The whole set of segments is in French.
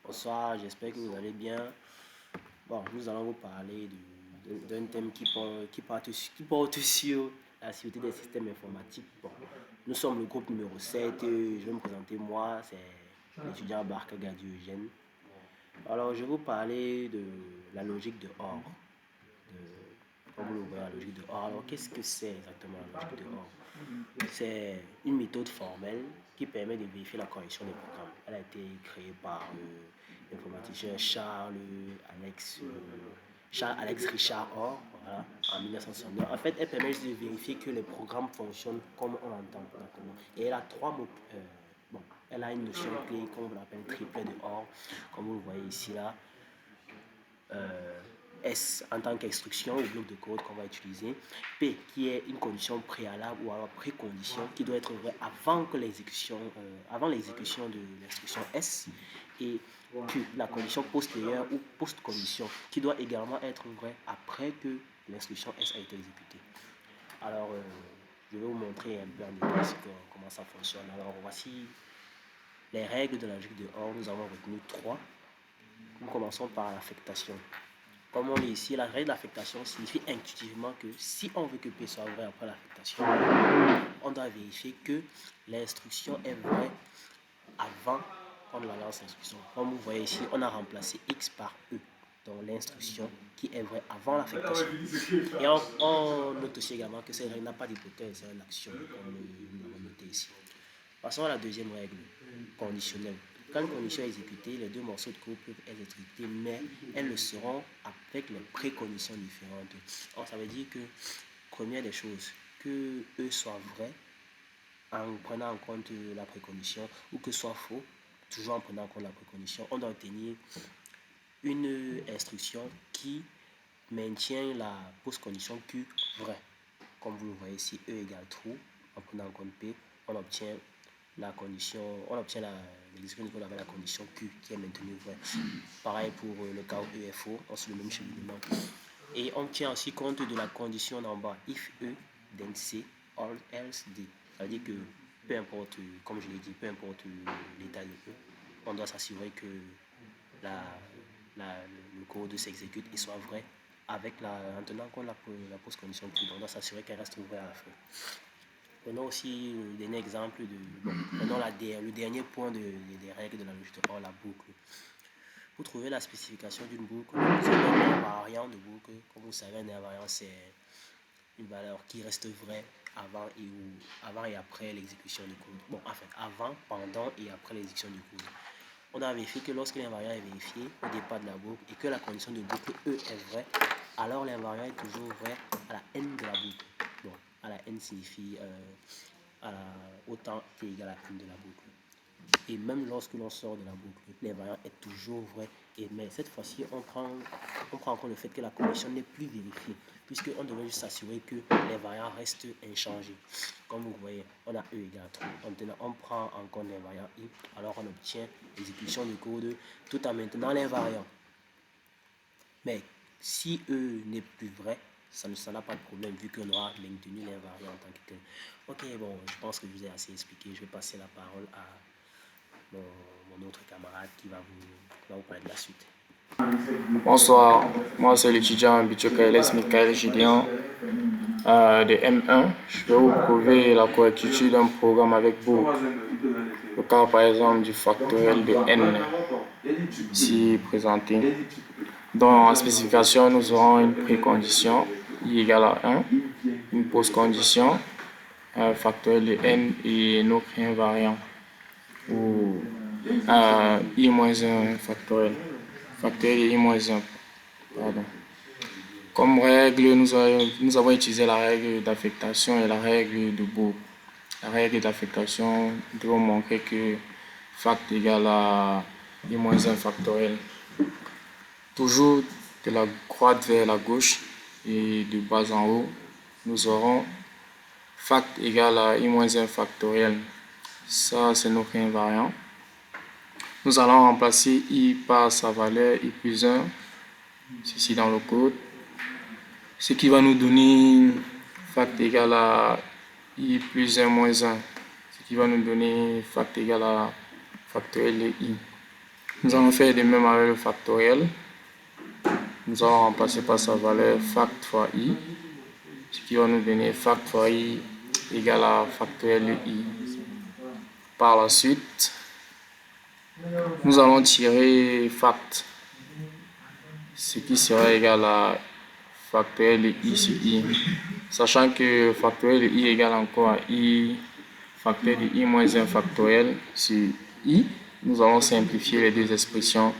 Bonsoir, j'espère que vous allez bien. Bon, nous allons vous parler d'un thème qui porte sur la sécurité des systèmes informatiques. Bon, nous sommes le groupe numéro 7. Je vais me présenter moi, c'est l'étudiant Barka Gadi Eugène. Alors, je vais vous parler de la logique de OR. Comme vous le voyez, la logique de OR. Alors, qu'est-ce que c'est exactement la logique de OR? C'est une méthode formelle qui permet de vérifier la correction des programmes. Elle a été créée par l'informaticien Charles Alex Richard Orr, voilà, en 1969. En fait, elle permet juste de vérifier que les programmes fonctionnent comme on l'entend maintenant. Et elle a trois mots. Bon, elle a une notion clé, comme on l'appelle, triplet de OR, comme vous le voyez ici là. S en tant qu'instruction ou bloc de code qu'on va utiliser, P qui est une condition préalable ou alors précondition qui doit être vraie avant l'exécution de l'instruction S, et Q la condition postérieure ou post-condition qui doit également être vraie après que l'instruction S a été exécutée. Alors je vais vous montrer un peu en détail comment ça fonctionne. Alors voici les règles de la logique de OR. Nous avons retenu trois. Nous commençons par l'affectation. Comme on dit ici, la règle d'affectation signifie intuitivement que si on veut que P soit vrai après l'affectation, on doit vérifier que l'instruction est vraie avant qu'on la lance l'instruction. Comme vous voyez ici, on a remplacé X par E, donc l'instruction qui est vraie avant l'affectation. Et on note aussi également que cette règle n'a pas d'hypothèse, c'est une action, comme nous l'avons noté ici. Passons à la deuxième règle, conditionnelle. Quand une condition est exécutée, les deux morceaux de code peuvent être exécutés, mais elles le seront avec les préconditions différentes. Alors, ça veut dire que, première des choses, que E soit vrai en prenant en compte la précondition, ou que soit faux, toujours en prenant en compte la précondition, on doit obtenir une instruction qui maintient la post-condition Q vraie. Comme vous le voyez ici, E égale true, en prenant en compte P, on obtient la condition, on obtient l'exécution qu'on avait la condition Q qui est maintenue vraie. Pareil pour le cas où E est faux, on suit le même cheminement. Et on tient aussi compte de la condition d'en bas, if E, then C, or else D. Ça veut dire que peu importe, comme je l'ai dit, peu importe l'état de E, on doit s'assurer que le code s'exécute et soit vrai en tenant compte de la post-condition Q. On doit s'assurer qu'elle reste ouverte à la fin. Prenons aussi le dernier exemple prenons le dernier point des règles de la logique de OR, la boucle. Pour trouver la spécification d'une boucle, nous avons un invariant de boucle. Comme vous savez, un invariant, c'est une valeur qui reste vraie avant et après l'exécution du code. Bon, en fait, avant, pendant et après l'exécution du code. On a vérifié que lorsque l'invariant est vérifié au départ de la boucle et que la condition de boucle E est vraie, alors l'invariant est toujours vrai à la n de la boucle. Bon, à la n signifie autant t égale à n de la boucle. Et même lorsque l'on sort de la boucle, l'invariant est toujours vrai. Mais cette fois-ci, on prend en compte le fait que la condition n'est plus vérifiée, puisqu'on devait juste s'assurer que l'invariant reste inchangé. Comme vous voyez, on a E égale 3. Maintenant, on prend en compte l'invariant I, alors on obtient l'exécution du code tout en maintenant l'invariant. Mais si E n'est plus vrai, ça n'a pas de problème vu qu'on aura maintenu l'invariant en tant que tel. Ok, bon, je pense que je vous ai assez expliqué. Je vais passer la parole à mon autre camarade qui va vous parler de la suite. Bonsoir, moi c'est l'étudiant Bichokaeles Michael Gideon de M1. Je vais vous prouver la correctitude d'un programme avec boucle. Le cas par exemple du factoriel de n, ici présenté. Dans la spécification, nous aurons une précondition i égale à 1, une post-condition, factoriel de n et notre invariant, ou i-1 factoriel. Factoriel de i-1. Pardon. Comme règle, nous avons utilisé la règle d'affectation et la règle de boucle. La règle d'affectation doit montrer que fact égale à i-1 factoriel. Toujours de la droite vers la gauche et de bas en haut, nous aurons fact égale à i-1 factoriel. Ça, c'est notre invariant. Nous allons remplacer i par sa valeur i plus 1, ceci dans le code, ce qui va nous donner fact égale à i plus 1 moins 1, ce qui va nous donner fact égale à factoriel de i. Nous allons faire de même avec le factoriel. Nous allons remplacer par sa valeur fact fois i, ce qui va nous donner fact fois i égale à factoriel de i. Par la suite, nous allons tirer fact, ce qui sera égal à factoriel de i sur i. Sachant que factoriel de i égale encore à i factoriel de i moins 1 factoriel sur i, nous allons simplifier les deux expressions.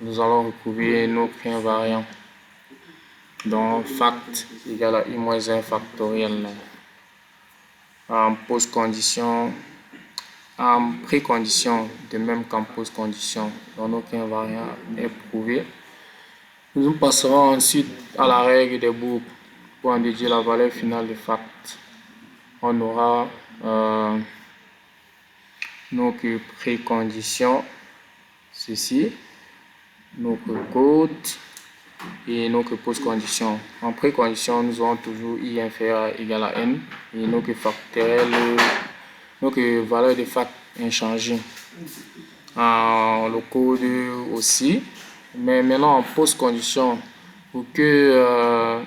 Nous allons retrouver notre invariant. Donc, fact égale à i moins 1 factoriel. En post-condition, en précondition, de même qu'en post-condition, donc notre invariant est prouvé. Nous passerons ensuite à la règle des boucles pour en déduire la valeur finale de fact. On aura notre précondition, ceci, notre code et notre post-condition. En précondition, nous aurons toujours i inférieur à égal à n et notre factoriel, notre valeur de fact inchangée. Le code aussi. Mais maintenant, en post-condition, pour que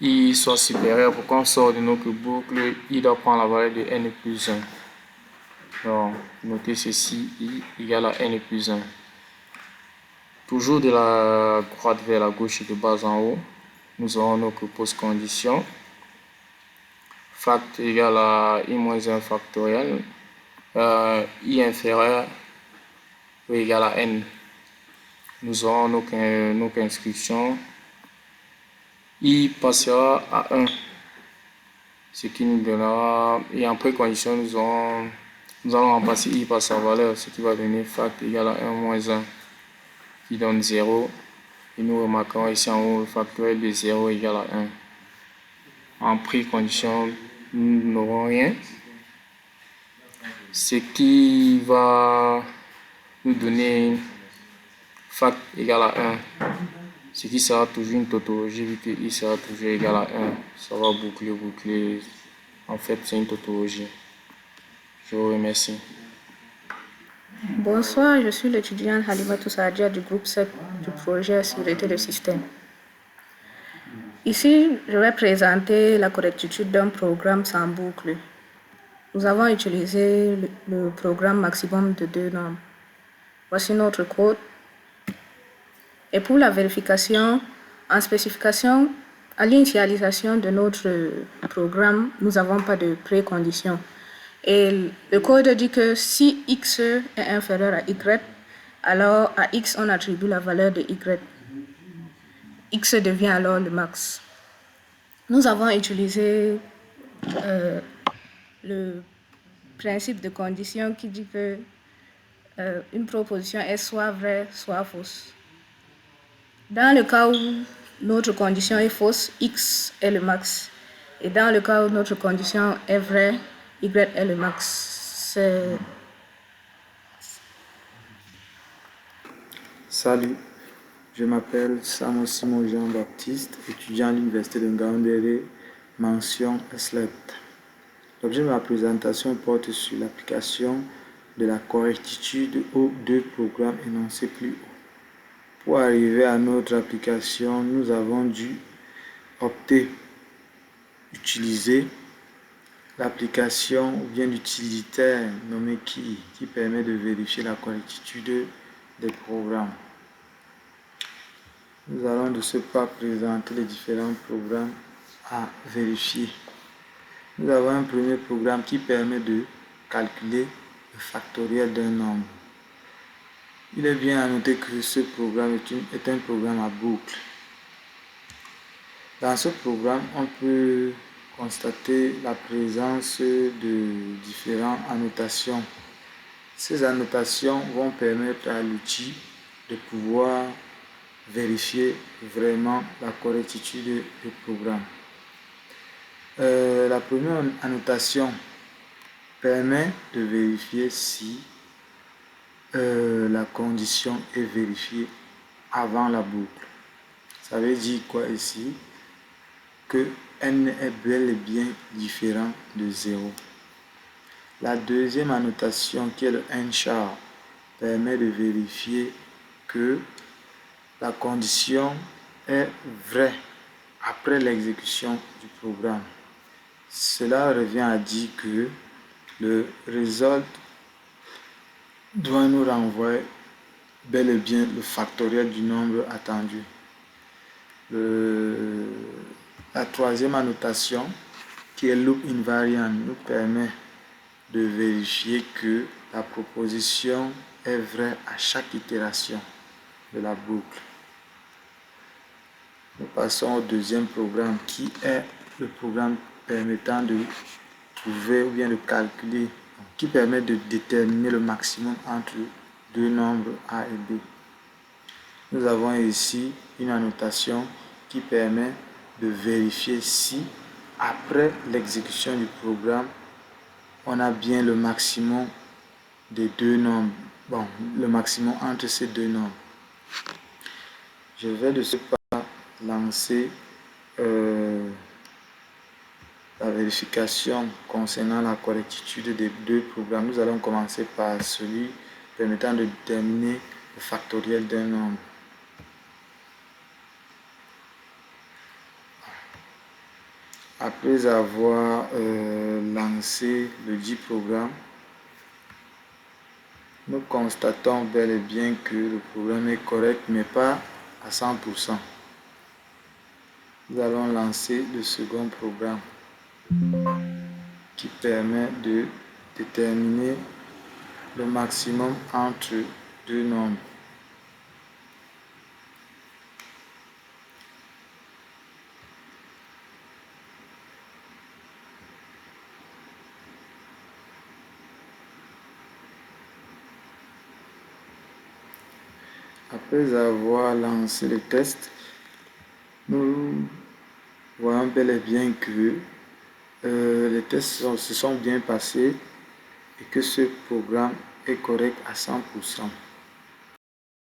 i soit supérieur, pour qu'on sorte de notre boucle, i doit prendre la valeur de n plus 1. Donc, notez ceci, i égale à n plus 1. Toujours de la droite vers la gauche et de bas en haut, nous aurons notre post-condition. Fact égale à i moins 1 factoriel, i inférieur ou égal à n. Nous aurons notre inscription. I passera à 1, ce qui nous donnera, et en précondition, nous allons remplacer i par sa valeur, ce qui va donner fact égal à 1 moins 1, qui donne 0. Et nous remarquons ici en haut le factoriel de 0 égale à 1. En précondition, nous n'aurons rien, ce qui va nous donner fact égale à 1, ce qui sera toujours une tautologie vu que i sera toujours égal à 1. Ça va boucler. En fait, c'est une tautologie. Je vous remercie. Bonsoir, je suis l'étudiante Halimatou Saadia du groupe 7 du projet Sécurité de système. Ici, je vais présenter la correctitude d'un programme sans boucle. Nous avons utilisé le programme maximum de 2 normes. Voici notre code. Et pour la vérification, en spécification, à l'initialisation de notre programme, nous n'avons pas de précondition. Et le code dit que si x est inférieur à y, alors à x on attribue la valeur de y. X devient alors le max. Nous avons utilisé le principe de condition qui dit que une proposition est soit vraie, soit fausse. Dans le cas où notre condition est fausse, x est le max. Et dans le cas où notre condition est vraie, y est le max. Salut, je m'appelle Samo Simon Jean-Baptiste, étudiant à l'Université de Ngaoundéré, mention SLET. L'objet de ma présentation porte sur l'application de la correctitude aux deux programmes énoncés plus haut. Pour arriver à notre application, nous avons dû utiliser l'application ou bien l'utilitaire nommé qui permet de vérifier la correctitude des programmes. Nous allons de ce pas présenter les différents programmes à vérifier. Nous avons un premier programme qui permet de calculer le factoriel d'un nombre. Il est bien à noter que ce programme est un programme à boucle. Dans ce programme, on peut constater la présence de différentes annotations. Ces annotations vont permettre à l'outil de pouvoir vérifier vraiment la correctitude du programme. La première annotation permet de vérifier si la condition est vérifiée avant la boucle. Ça veut dire quoi ici? Que n est bel et bien différent de 0. La deuxième annotation qui est le n char permet de vérifier que la condition est vraie après l'exécution du programme. Cela revient à dire que le result doit nous renvoyer bel et bien le factoriel du nombre attendu. La troisième annotation, qui est loop invariant, nous permet de vérifier que la proposition est vraie à chaque itération de la boucle. Nous passons au deuxième programme qui est le programme permettant de trouver ou bien de calculer, qui permet de déterminer le maximum entre deux nombres A et B. Nous avons ici une annotation qui permet de vérifier si, après l'exécution du programme, on a bien le maximum des deux nombres. Bon, le maximum entre ces deux nombres. Je vais de ce pas lancer la vérification concernant la correctitude des deux programmes. Nous allons commencer par celui permettant de déterminer le factoriel d'un nombre. Après avoir lancé le dit programme, nous constatons bel et bien que le programme est correct, mais pas à 100%. Nous allons lancer le second programme qui permet de déterminer le maximum entre deux nombres. Après avoir lancé le test, nous voyons bel et bien que les tests se sont bien passés et que ce programme est correct à 100%.